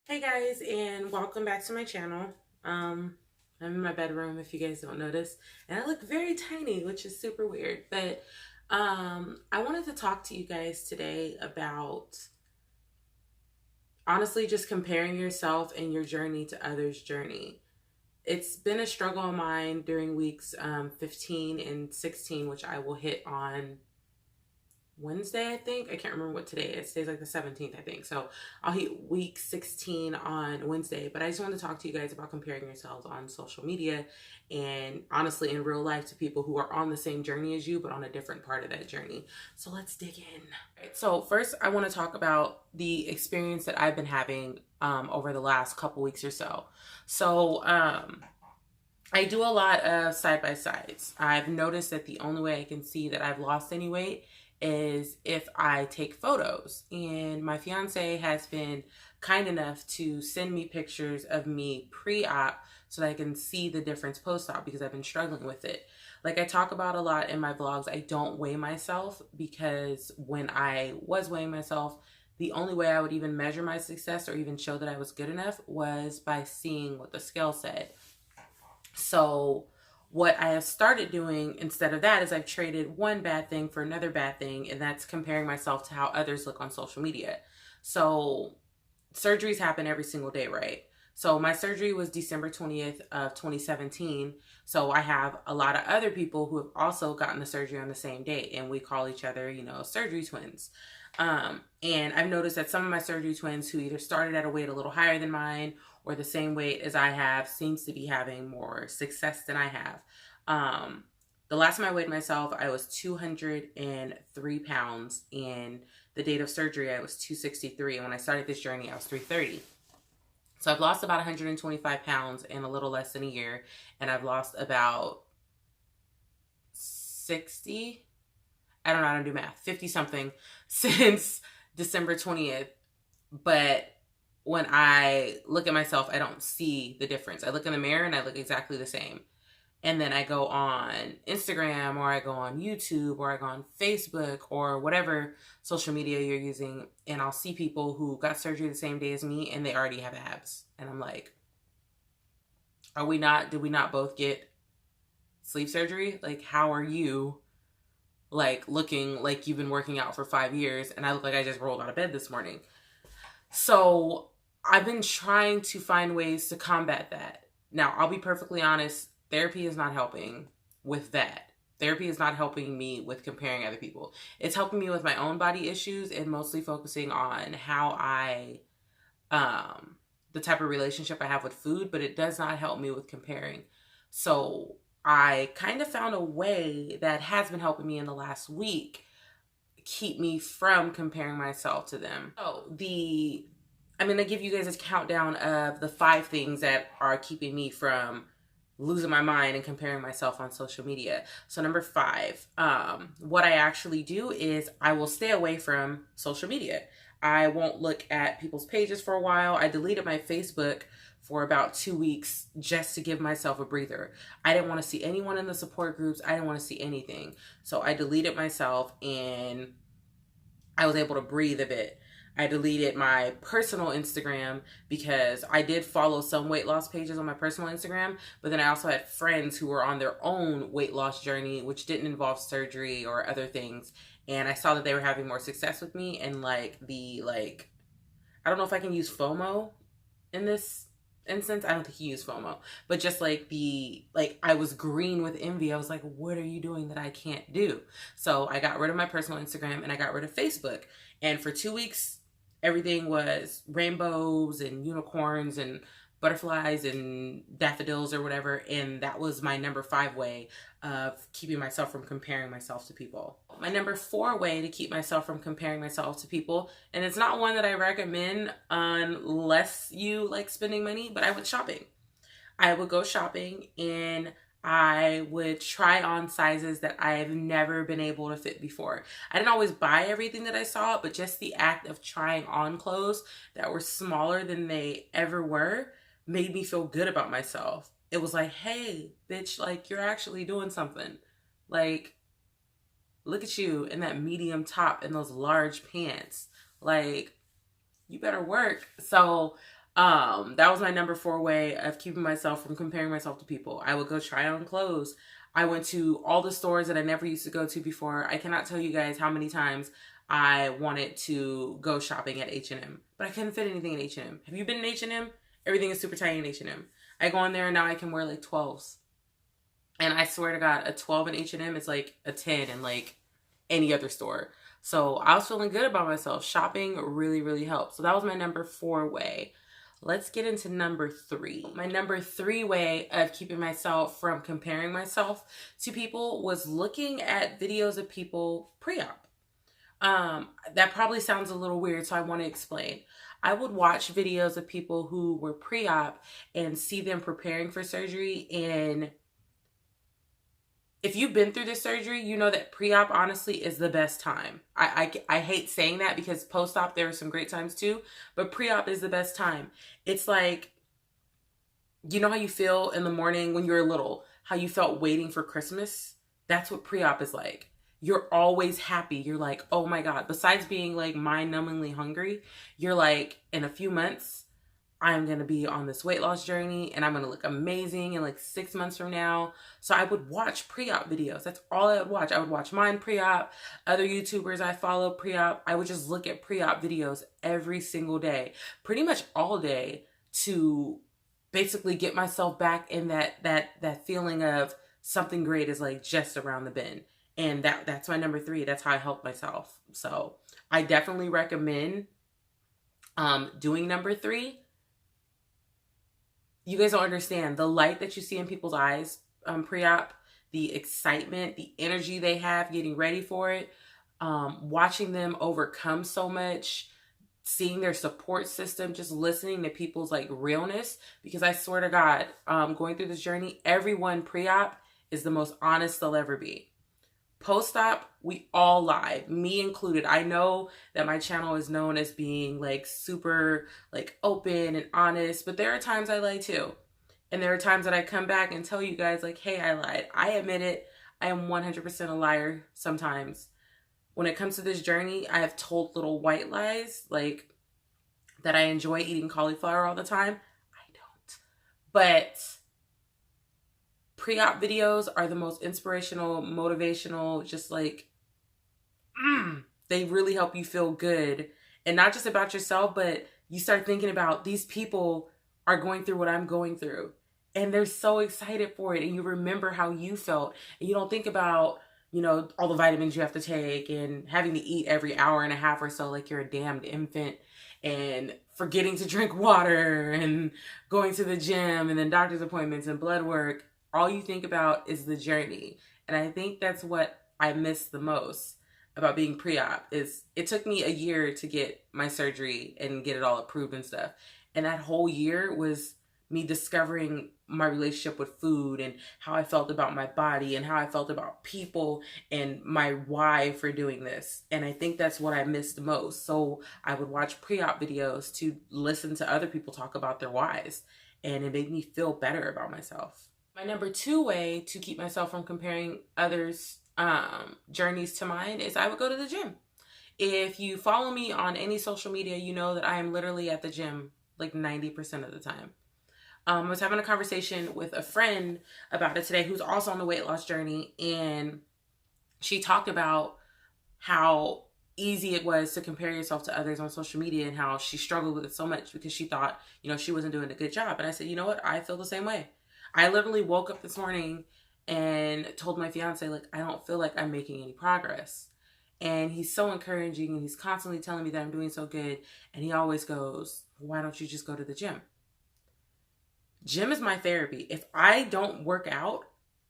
Hey guys, and welcome back to my channel. I'm in my bedroom if you guys don't notice, and I look very tiny, which is super weird. But I wanted to talk to you guys today about honestly just comparing yourself and your journey to others' journey. It's been a struggle of mine during weeks 15 and 16, which I will hit on Wednesday, I think. I can't remember what today is. Today's like the 17th, I think. So I'll hit week 16 on Wednesday. But I just want to talk to you guys about comparing yourselves on social media and honestly in real life to people who are on the same journey as you, but on a different part of that journey. So let's dig in. Right, so first, I want to talk about the experience that I've been having over the last couple weeks or so. So, I do a lot of side by sides. I've noticed that the only way I can see that I've lost any weight is if I take photos. And my fiance has been kind enough to send me pictures of me pre-op so that I can see the difference post-op because I've been struggling with it. Like I talk about a lot in my vlogs, I don't weigh myself because when I was weighing myself, the only way I would even measure my success or even show that I was good enough was by seeing what the scale said. So what I have started doing instead of that is I've traded one bad thing for another bad thing, and that's comparing myself to how others look on social media. So surgeries happen every single day, right? So my surgery was December 20th of 2017. So I have a lot of other people who have also gotten the surgery on the same day, and we call each other, surgery twins. And I've noticed that some of my surgery twins who either started at a weight a little higher than mine or the same weight as I have seems to be having more success than I have. The last time I weighed myself, I was 203 pounds. And the date of surgery, I was 263. And when I started this journey, I was 330. So I've lost about 125 pounds in a little less than a year. And I've lost about 60, I don't know how to do math, 50 something since December 20th. But when I look at myself, I don't see the difference. I look in the mirror and I look exactly the same. And then I go on Instagram or I go on YouTube or I go on Facebook or whatever social media you're using, and I'll see people who got surgery the same day as me and they already have abs. And I'm like, did we not both get sleeve surgery? Like, how are you like looking like you've been working out for 5 years and I look like I just rolled out of bed this morning? So I've been trying to find ways to combat that. Now, I'll be perfectly honest, therapy is not helping with that. Therapy is not helping me with comparing other people. It's helping me with my own body issues and mostly focusing on the type of relationship I have with food, but it does not help me with comparing. So I kind of found a way that has been helping me in the last week keep me from comparing myself to them. So I'm going to give you guys a countdown of the 5 things that are keeping me from losing my mind and comparing myself on social media. So number 5, what I actually do is I will stay away from social media. I won't look at people's pages for a while. I deleted my Facebook for about 2 weeks just to give myself a breather. I didn't want to see anyone in the support groups. I didn't want to see anything. So I deleted myself and I was able to breathe a bit. I deleted my personal Instagram because I did follow some weight loss pages on my personal Instagram, but then I also had friends who were on their own weight loss journey, which didn't involve surgery or other things. And I saw that they were having more success with me, and I don't know if I can use FOMO in this instance. I don't think you use FOMO, but just I was green with envy. I was like, what are you doing that I can't do? So I got rid of my personal Instagram and I got rid of Facebook. And for 2 weeks, everything was rainbows and unicorns and butterflies and daffodils or whatever. And that was my number 5 way of keeping myself from comparing myself to people. My number 4 way to keep myself from comparing myself to people, and it's not one that I recommend unless you like spending money, but I went shopping. I would go shopping and I would try on sizes that I've never been able to fit before. I didn't always buy everything that I saw, but just the act of trying on clothes that were smaller than they ever were made me feel good about myself. It was like, hey, bitch, like you're actually doing something. Like, look at you in that medium top and those large pants. Like, you better work. So That was my number 4 way of keeping myself from comparing myself to people. I would go try on clothes. I went to all the stores that I never used to go to before. I cannot tell you guys how many times I wanted to go shopping at H&M, but I couldn't fit anything in H&M. Have you been in H&M? Everything is super tiny in H&M. I go in there and now I can wear like 12s. And I swear to God, a 12 in H&M is like a 10 in like any other store. So I was feeling good about myself. Shopping really, really helped. So that was my number 4 way. Let's get into number 3. My number 3 way of keeping myself from comparing myself to people was looking at videos of people pre-op. That probably sounds a little weird, so I want to explain. I would watch videos of people who were pre-op and see them preparing for surgery. And if you've been through this surgery, you know that pre-op honestly is the best time. I hate saying that because post-op there are some great times too, but pre-op is the best time. It's like, you know how you feel in the morning when you're little, how you felt waiting for Christmas? That's what pre-op is like. You're always happy. You're like, oh my God. Besides being like mind-numbingly hungry, you're like, in a few months, I'm going to be on this weight loss journey and I'm going to look amazing in like 6 months from now. So I would watch pre-op videos. That's all I would watch. I would watch mine pre-op, other YouTubers I follow pre-op. I would just look at pre-op videos every single day, pretty much all day, to basically get myself back in that feeling of something great is like just around the bend. And that's my number 3. That's how I help myself. So I definitely recommend doing number 3. You guys don't understand the light that you see in people's eyes pre-op, the excitement, the energy they have getting ready for it, watching them overcome so much, seeing their support system, just listening to people's like realness. Because I swear to God, going through this journey, everyone pre-op is the most honest they'll ever be. Post-op, we all lie, me included. I know that my channel is known as being like super like open and honest, but there are times I lie too. And there are times that I come back and tell you guys like, hey, I lied. I admit it. I am 100% a liar sometimes. When it comes to this journey, I have told little white lies, like that I enjoy eating cauliflower all the time. I don't. But pre-op videos are the most inspirational, motivational, just like, they really help you feel good. And not just about yourself, but you start thinking about these people are going through what I'm going through. And they're so excited for it. And you remember how you felt. And you don't think about, you know, all the vitamins you have to take and having to eat every hour and a half or so like you're a damned infant, and forgetting to drink water and going to the gym and then doctor's appointments and blood work. All you think about is the journey. And I think that's what I miss the most about being pre-op. Is it took me a year to get my surgery and get it all approved and stuff. And that whole year was me discovering my relationship with food and how I felt about my body and how I felt about people and my why for doing this. And I think that's what I missed most. So I would watch pre-op videos to listen to other people talk about their whys. And it made me feel better about myself. My number 2 way to keep myself from comparing others' journeys to mine is I would go to the gym. If you follow me on any social media, you know that I am literally at the gym like 90% of the time. I was having a conversation with a friend about it today who's also on the weight loss journey, and she talked about how easy it was to compare yourself to others on social media and how she struggled with it so much because she thought, you know, she wasn't doing a good job. And I said, you know what? I feel the same way. I literally woke up this morning and told my fiance, like, I don't feel like I'm making any progress. And he's so encouraging and he's constantly telling me that I'm doing so good. And he always goes, why don't you just go to the gym? Gym is my therapy. If I don't work out,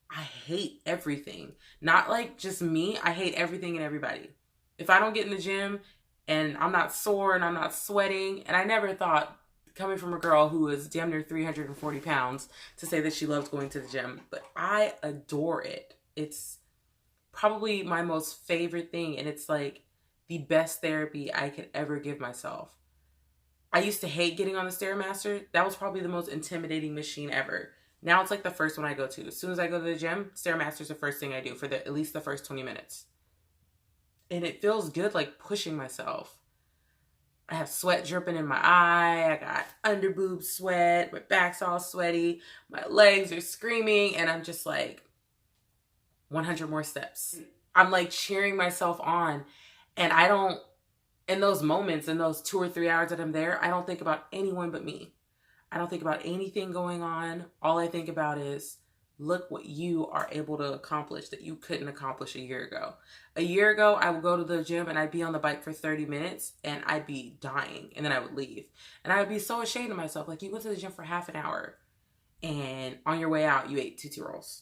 I hate everything. Not like just me. I hate everything and everybody. If I don't get in the gym and I'm not sore and I'm not sweating, and I never thought, coming from a girl who is damn near 340 pounds, to say that she loves going to the gym, but I adore it. It's probably my most favorite thing, and it's like the best therapy I could ever give myself. I used to hate getting on the Stairmaster. That was probably the most intimidating machine ever. Now it's like the first one I go to. As soon as I go to the gym, Stairmaster's the first thing I do for at least the first 20 minutes. And it feels good, like pushing myself. I have sweat dripping in my eye. I got under boob sweat. My back's all sweaty. My legs are screaming. And I'm just like, 100 more steps. I'm like cheering myself on. And I don't, in those moments, in those 2 or 3 hours that I'm there, I don't think about anyone but me. I don't think about anything going on. All I think about is, look what you are able to accomplish that you couldn't accomplish a year ago. A year ago, I would go to the gym and I'd be on the bike for 30 minutes and I'd be dying, and then I would leave. And I would be so ashamed of myself. Like, you went to the gym for half an hour and on your way out, you ate Tootsie Rolls.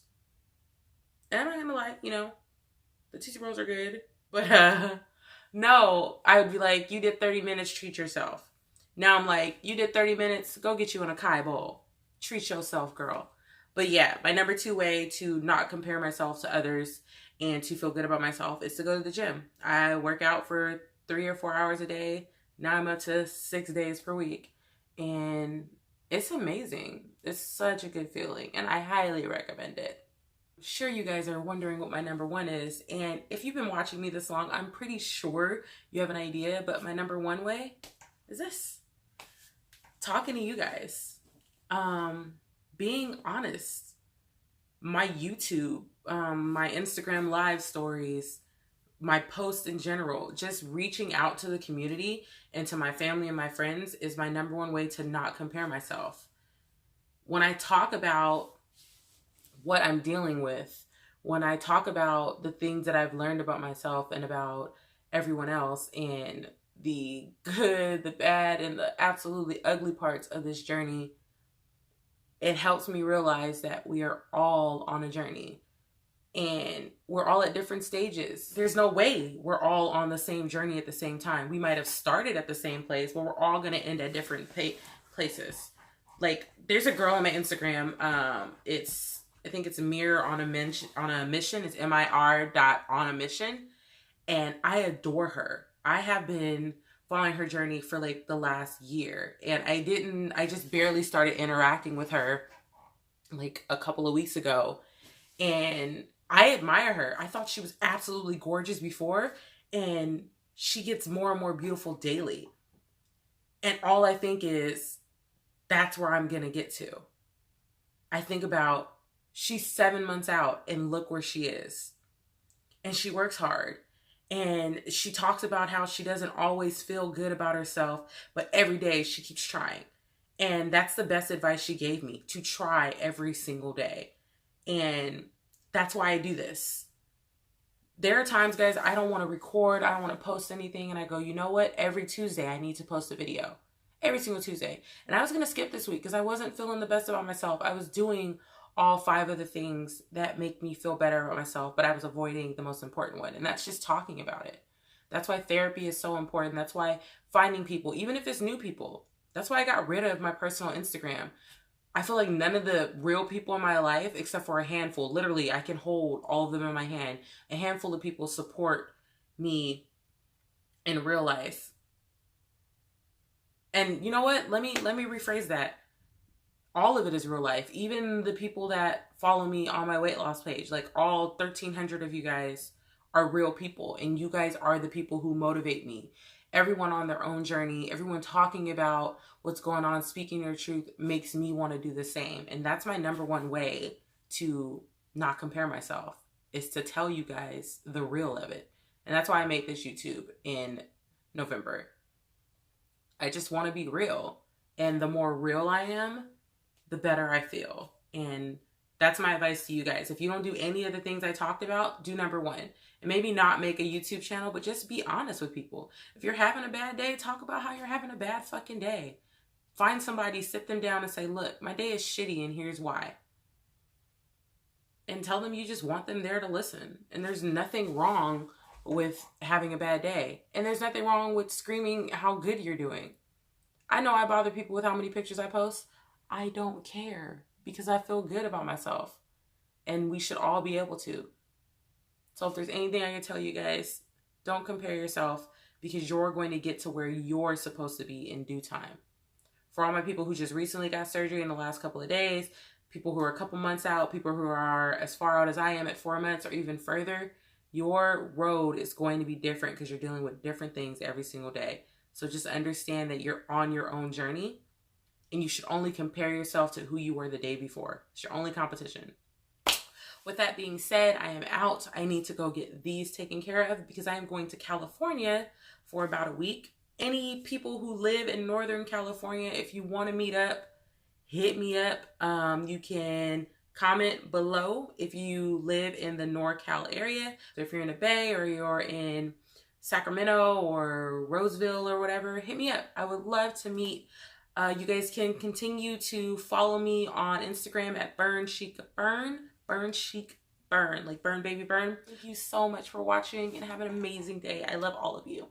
And I'm not gonna lie, you know, the Tootsie Rolls are good. But no, I would be like, you did 30 minutes, treat yourself. Now I'm like, you did 30 minutes, go get you an acai bowl. Treat yourself, girl. But yeah, my number 2 way to not compare myself to others and to feel good about myself is to go to the gym. I work out for 3 or 4 hours a day. Now I'm up to 6 days per week. And it's amazing. It's such a good feeling. And I highly recommend it. I'm sure you guys are wondering what my number 1 is. And if you've been watching me this long, I'm pretty sure you have an idea. But my number 1 way is this. Talking to you guys. Being honest. My YouTube, my Instagram live stories, my posts in general, just reaching out to the community and to my family and my friends is my number 1 way to not compare myself. When I talk about what I'm dealing with, when I talk about the things that I've learned about myself and about everyone else and the good, the bad, and the absolutely ugly parts of this journey, it helps me realize that we are all on a journey and we're all at different stages. There's no way we're all on the same journey at the same time. We might have started at the same place, but we're all going to end at different places. Like, there's a girl on my Instagram. I think it's Mir on a mission. It's MIR.OnAmission. And I adore her. I have been following her journey for like the last year. And I just barely started interacting with her like a couple of weeks ago. And I admire her. I thought she was absolutely gorgeous before. And she gets more and more beautiful daily. And all I think is, that's where I'm going to get to. I think about, she's 7 months out and look where she is. And she works hard. And she talks about how she doesn't always feel good about herself, but every day she keeps trying. And that's the best advice she gave me, to try every single day. And that's why I do this. There are times, guys, I don't want to record, I don't want to post anything, and I go, you know what? Every Tuesday I need to post a video. Every single Tuesday. And I was going to skip this week because I wasn't feeling the best about myself. I was doing all 5 of the things that make me feel better about myself, but I was avoiding the most important one, and that's just talking about it. That's why therapy is so important. That's why finding people, even if it's new people, that's why I got rid of my personal Instagram. I feel like none of the real people in my life, except for a handful, literally I can hold all of them in my hand, a handful of people support me in real life. And you know what? Let me rephrase that. All of it is real life. Even the people that follow me on my weight loss page, like all 1,300 of you guys are real people. And you guys are the people who motivate me. Everyone on their own journey, everyone talking about what's going on, speaking their truth, makes me want to do the same. And that's my number 1 way to not compare myself, is to tell you guys the real of it. And that's why I made this YouTube in November. I just want to be real. And the more real I am, the better I feel. And that's my advice to you guys. If you don't do any of the things I talked about, do number 1. And maybe not make a YouTube channel, but just be honest with people. If you're having a bad day, talk about how you're having a bad fucking day. Find somebody, sit them down and say, look, my day is shitty and here's why. And tell them you just want them there to listen. And there's nothing wrong with having a bad day. And there's nothing wrong with screaming how good you're doing. I know I bother people with how many pictures I post. I don't care, because I feel good about myself, and we should all be able to. So if there's anything I can tell you guys, don't compare yourself, because you're going to get to where you're supposed to be in due time. For all my people who just recently got surgery in the last couple of days, people who are a couple months out, people who are as far out as I am at 4 months or even further, your road is going to be different because you're dealing with different things every single day. So just understand that you're on your own journey, and you should only compare yourself to who you were the day before. It's your only competition. With that being said, I am out. I need to go get these taken care of because I am going to California for about a week. Any people who live in Northern California, if you want to meet up, hit me up. You can comment below if you live in the NorCal area. So if you're in the Bay or you're in Sacramento or Roseville or whatever, hit me up. I would love to meet. You guys can continue to follow me on Instagram at BurnSheekBurn. BurnSheekBurn, like burn baby burn. Thank you so much for watching and have an amazing day. I love all of you.